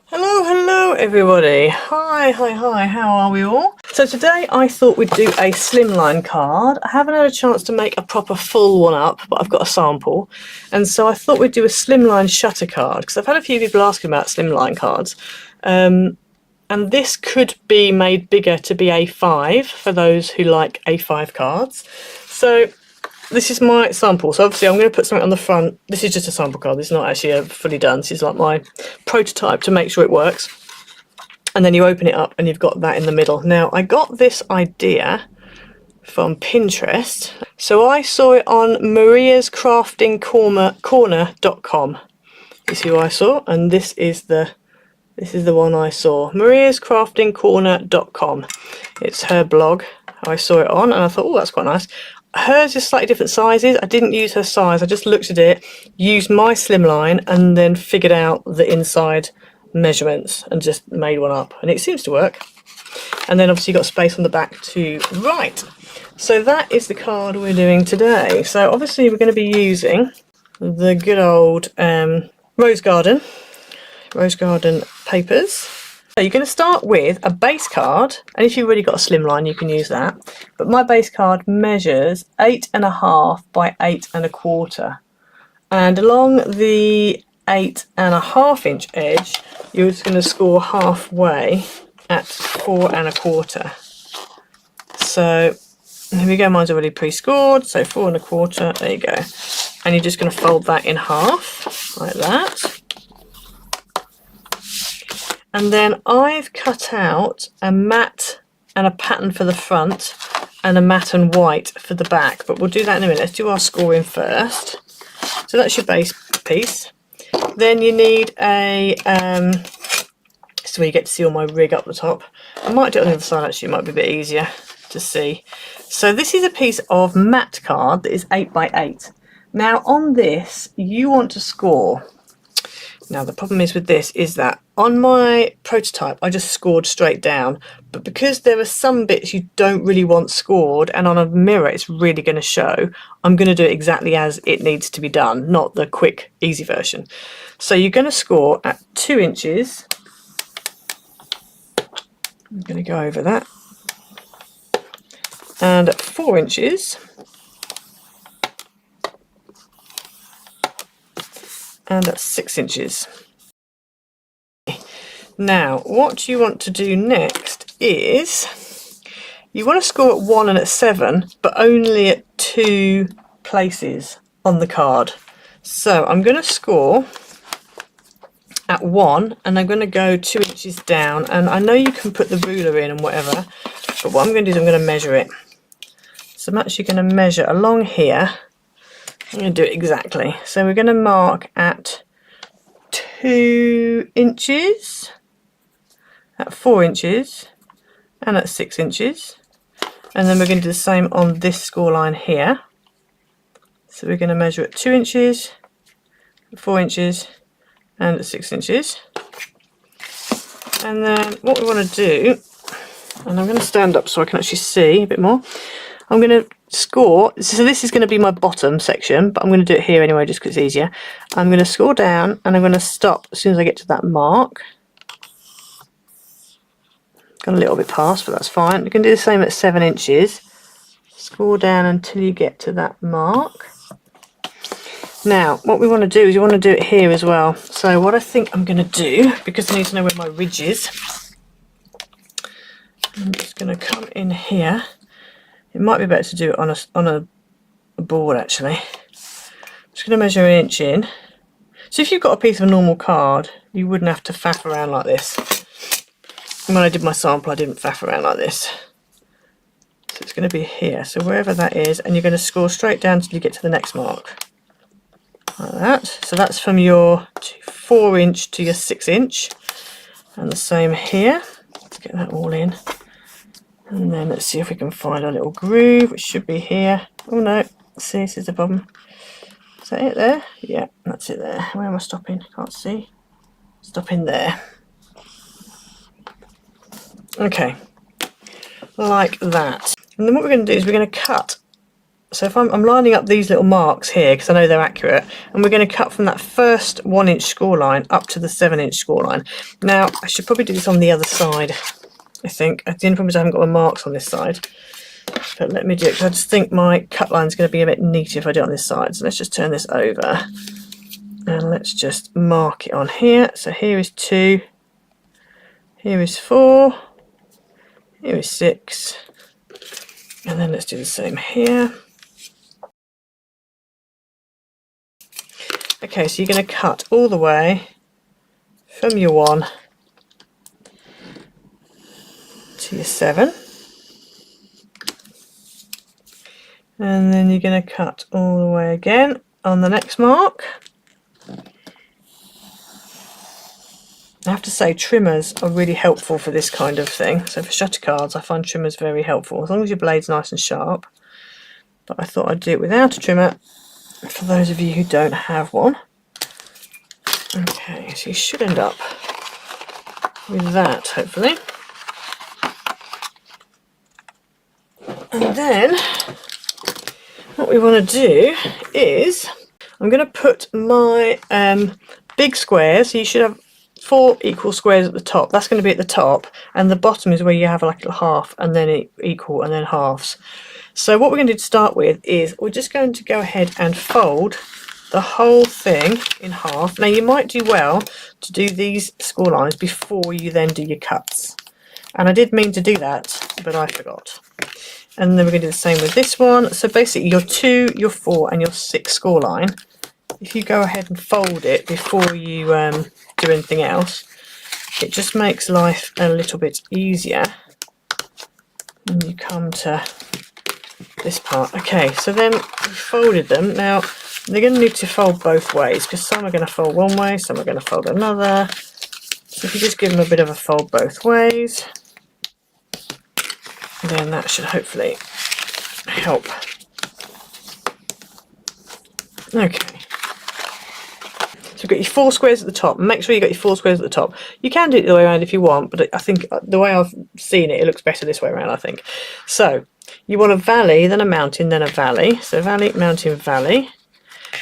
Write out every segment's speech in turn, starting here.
Hello everybody. Hi, how are we all? So today I thought we'd do a slimline card. I haven't had a chance to make a proper full one up, but I've got a sample. And so I thought we'd do a slimline shutter card, because I've had a few people asking about slimline cards. And this could be made bigger to be A5 for those who like A5 cards. So this is my sample, so obviously I'm going to put something on the front. This is just a sample card, this is not actually fully done. This is like my prototype to make sure it works. And then you open it up and you've got that in the middle. Now, I got this idea from Pinterest. So I saw it on mariascraftingcorner.com. This is who I saw, and this is the one I saw. mariascraftingcorner.com. It's her blog. I saw it on and I thought, oh, that's quite nice. Hers is slightly different sizes. I didn't use her size. I just looked at it, used my slimline, and then figured out the inside measurements and just made one up. And it seems to work. And then obviously you've got space on the back to write. So that is the card we're doing today. So obviously we're going to be using the good old Rose Garden papers. So you're going to start with a base card, and if you've already got a slimline you can use that, but my base card measures 8.5 by 8.25, and along the 8.5 inch edge you're just going to score halfway at 4.25. So here we go, mine's already pre-scored, so 4.25, there you go, and you're just going to fold that in half like that. And then I've cut out a matte and a pattern for the front and a matte and white for the back, but we'll do that in a minute. Let's do our scoring first. So that's your base piece. Then you need a, so you get to see all my rig up the top. I might do it on the other side actually, it might be a bit easier to see. So this is a piece of matte card that is 8 by 8. Now on this, you want to score. Now the problem is with this is that on my prototype I just scored straight down, but because there are some bits you don't really want scored and on a mirror it's really going to show, I'm going to do it exactly as it needs to be done, not the quick easy version. So you're going to score at 2 inches. I'm going to go over that, and at 4 inches, and at 6 inches. Now what you want to do next is you want to score at 1 and at 7, but only at 2 places on the card. So I'm going to score at 1 and I'm going to go 2 inches down, and I know you can put the ruler in and whatever, but what I'm going to do is I'm going to measure it. So I'm actually going to measure along here. I'm going to do it exactly. So we're going to mark at 2 inches, at 4 inches, and at 6 inches. And then we're going to do the same on this score line here. So we're going to measure at 2 inches, 4 inches, and at 6 inches. And then what we want to do, and I'm going to stand up so I can actually see a bit more. I'm going to score, so this is going to be my bottom section, but I'm going to do it here anyway just because it's easier. I'm going to score down and I'm going to stop as soon as I get to that mark. Got a little bit past, but that's fine. You can do the same at 7 inches. Score down until you get to that mark. Now what we want to do is you want to do it here as well. So what I think I'm going to do, because I need to know where my ridge is, I'm just going to come in here. It might be better to do it on a board actually. I'm just going to measure 1 inch in. So if you've got a piece of a normal card, you wouldn't have to faff around like this. And when I did my sample, I didn't faff around like this. So it's going to be here. So wherever that is, and you're going to score straight down until you get to the next mark. Like that. So that's from your 4 inch to your 6 inch. And the same here. Let's get that all in. And then let's see if we can find a little groove, which should be here. Oh no, see, this is the problem. Is that it there? Yeah, that's it there. Where am I stopping? Can't see. Stopping there. Okay, like that. And then what we're going to do is we're going to cut So if I'm lining up these little marks here because I know they're accurate, and we're going to cut from that first 1 inch score line up to the 7 inch score line. Now I should probably do this on the other side, I think. The only problem is I haven't got my marks on this side, but let me do it because I just think my cut line is going to be a bit neater if I do it on this side. So let's just turn this over and let's just mark it on here. So here is 2, here is 4, here is 6, and then let's do the same here. Okay, so you're going to cut all the way from your 1 to your 7, and then you're going to cut all the way again on the next mark. I have to say trimmers are really helpful for this kind of thing. So for shutter cards I find trimmers very helpful, as long as your blade's nice and sharp. But I thought I'd do it without a trimmer for those of you who don't have one. Okay, so you should end up with that, hopefully. And then what we want to do is I'm going to put my big squares. So you should have 4 equal squares at the top. That's going to be at the top, and the bottom is where you have like a little half and then equal and then halves. So what we're going to do to start with is we're just going to go ahead and fold the whole thing in half. Now you might do well to do these score lines before you then do your cuts, and I did mean to do that but I forgot. And then we're going to do the same with this one. So basically your 2, your 4 and your 6 score line, if you go ahead and fold it before you do anything else, it just makes life a little bit easier when you come to this part. Okay, so then we folded them. Now they're going to need to fold both ways because some are going to fold one way, some are going to fold another. So if you just give them a bit of a fold both ways, then that should hopefully help. Okay. So you've got your 4 squares at the top. Make sure you got your 4 squares at the top. You can do it the other way around if you want, but I think the way I've seen it, it looks better this way around, I think. So you want a valley, then a mountain, then a valley. So valley, mountain, valley.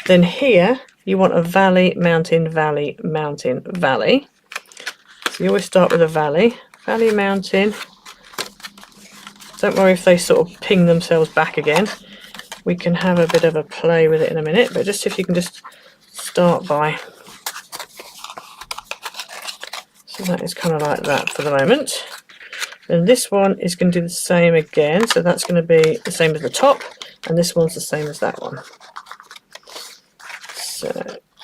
Then here you want a valley, mountain, valley, mountain, valley. So you always start with a valley, valley, mountain. Don't worry if they sort of ping themselves back again. We can have a bit of a play with it in a minute, but just if you can just start by. So that is kind of like that for the moment. And this one is going to do the same again, so that's going to be the same as the top, and this one's the same as that one. So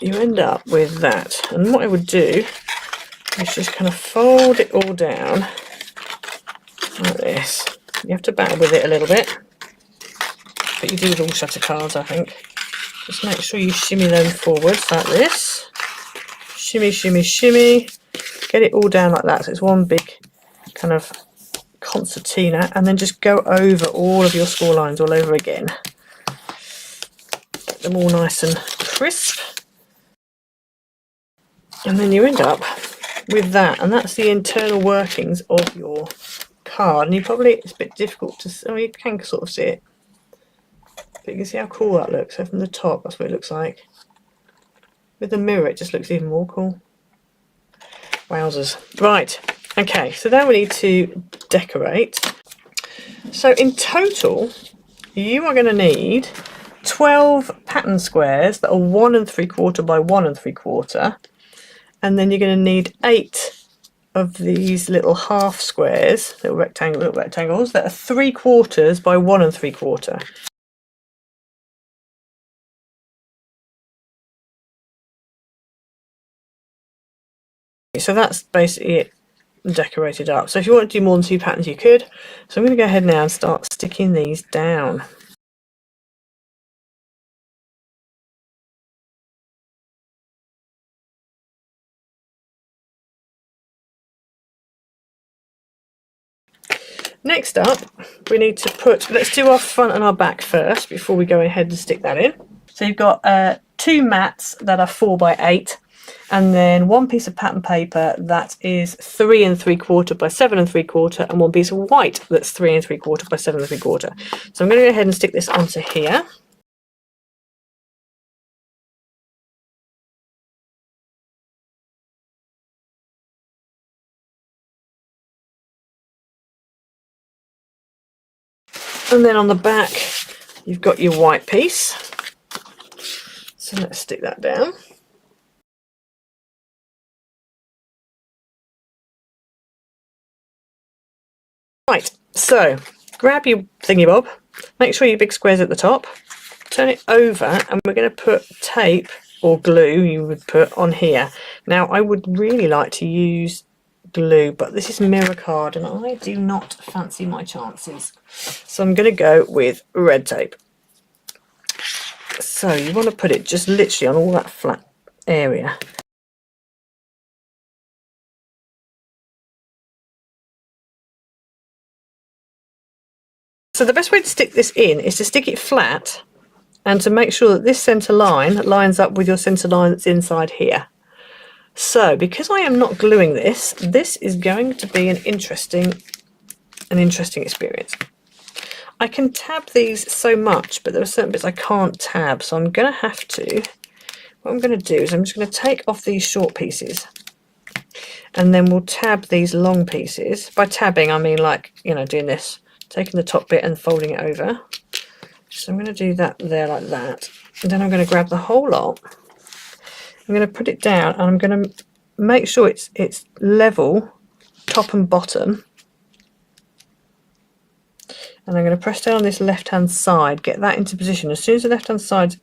you end up with that, and what I would do is just kind of fold it all down like this. You have to battle with it a little bit, but you do with all shutter cards, I think. Just make sure you shimmy them forwards like this. Shimmy, shimmy, shimmy. Get it all down like that, so it's one big kind of concertina, and then just go over all of your score lines all over again. Get them all nice and crisp. And then you end up with that, and that's the internal workings of your card. And you probably, it's a bit difficult to see, you can sort of see it, but you can see how cool that looks. So from the top, that's what it looks like. With the mirror, it just looks even more cool. Wowzers. Right, okay, so now we need to decorate. So in total, you are going to need 12 pattern squares that are 1 3/4 by 1 3/4, and then you're going to need 8 of these little half squares, little rectangles that are 3/4 by 1 3/4. So that's basically it decorated up. So if you want to do more than 2 patterns, you could. So I'm going to go ahead now and start sticking these down. Next up, we need to put, let's do our front and our back first before we go ahead and stick that in. So you've got 2 mats that are 4 by 8, and then one piece of pattern paper that is 3 3/4 by 7 3/4, and one piece of white that's 3 3/4 by 7 3/4. So I'm going to go ahead and stick this onto here. And then on the back, you've got your white piece. So let's stick that down. Right, so grab your thingy bob, make sure your big square's at the top, turn it over, and we're going to put tape or glue you would put on here. Now I would really like to use glue, but this is mirror card and I do not fancy my chances. So I'm going to go with red tape. So you want to put it just literally on all that flat area. So the best way to stick this in is to stick it flat and to make sure that this centre line lines up with your centre line that's inside here. So because I am not gluing this, this is going to be an interesting experience. I can tab these so much, but there are certain bits I can't tab, so I'm going to have to, what I'm going to do is I'm just going to take off these short pieces and then we'll tab these long pieces. By tabbing I mean like, you know, doing this, taking the top bit and folding it over. So I'm going to do that there like that, and then I'm going to grab the whole lot, I'm going to put it down, and I'm going to make sure it's level top and bottom, and I'm going to press down on this left hand side, get that into position. As soon as the left hand side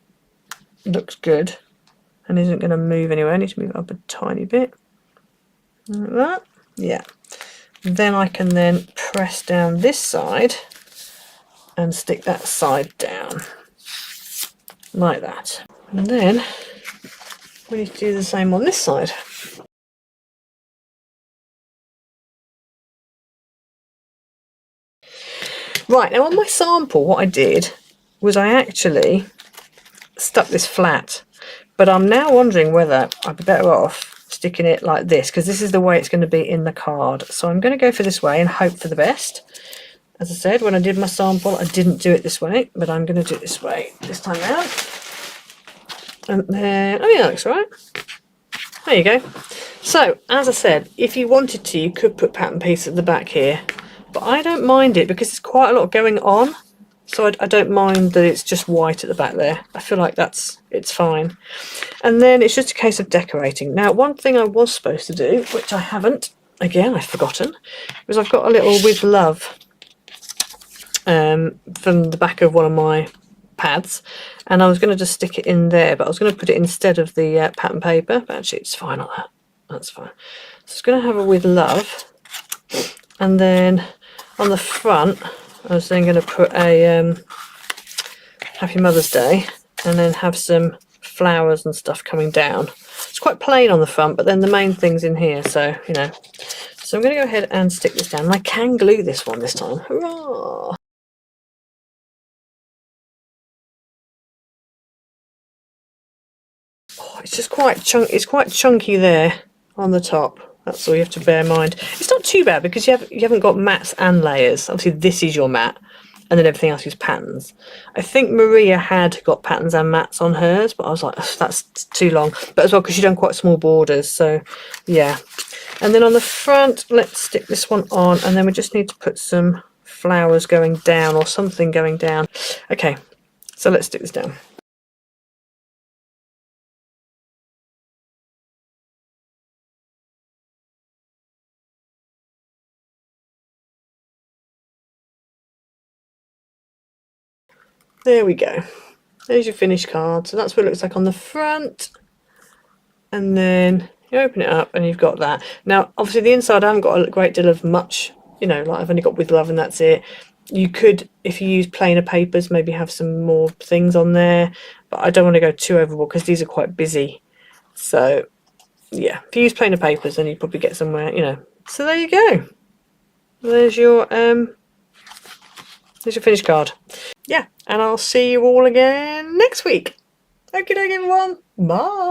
looks good and isn't going to move anywhere, I need to move it up a tiny bit like that, yeah, then I can then press down this side and stick that side down like that, and then we need to do the same on this side. Right, now on my sample what I did was I actually stuck this flat, but I'm now wondering whether I'd be better off sticking it like this, because this is the way it's going to be in the card. So I'm going to go for this way and hope for the best. As I said, when I did my sample I didn't do it this way, but I'm going to do it this way this time round. And then, oh yeah, that looks all right. There you go. So as I said, if you wanted to, you could put pattern piece at the back here, but I don't mind it because there's quite a lot going on, so I don't mind that it's just white at the back there. I feel like it's fine. And then it's just a case of decorating. Now one thing I was supposed to do, which I haven't, again I've forgotten, was I've got a little with love from the back of one of my pads, and I was going to just stick it in there, but I was going to put it instead of the pattern paper, but actually it's fine like that. That's fine. So it's going to have a with love, and then on the front I was then going to put a Happy Mother's Day, and then have some flowers and stuff coming down. It's quite plain on the front, but then the main thing's in here, so you know. So I'm going to go ahead and stick this down, and I can glue this one this time. Hurrah! Oh, it's just quite chunky there on the top. That's all you have to bear in mind. It's not too bad because you haven't got mats and layers. Obviously this is your mat, and then everything else is patterns. I think Maria had got patterns and mats on hers, but I was like, that's too long. But as well, because she's done quite small borders, so yeah. And then on the front, let's stick this one on, and then we just need to put some flowers going down or something going down. Okay, so let's stick this down. There we go. There's your finished card. So that's what it looks like on the front. And then you open it up and you've got that. Now, obviously the inside I haven't got a great deal of much, you know, like I've only got with love and that's it. You could, if you use plainer papers, maybe have some more things on there. But I don't want to go too overboard because these are quite busy. So, yeah, if you use plainer papers, then you probably get somewhere, you know. So there you go. There's your finished card. Yeah, and I'll see you all again next week. Okay, everyone. Bye.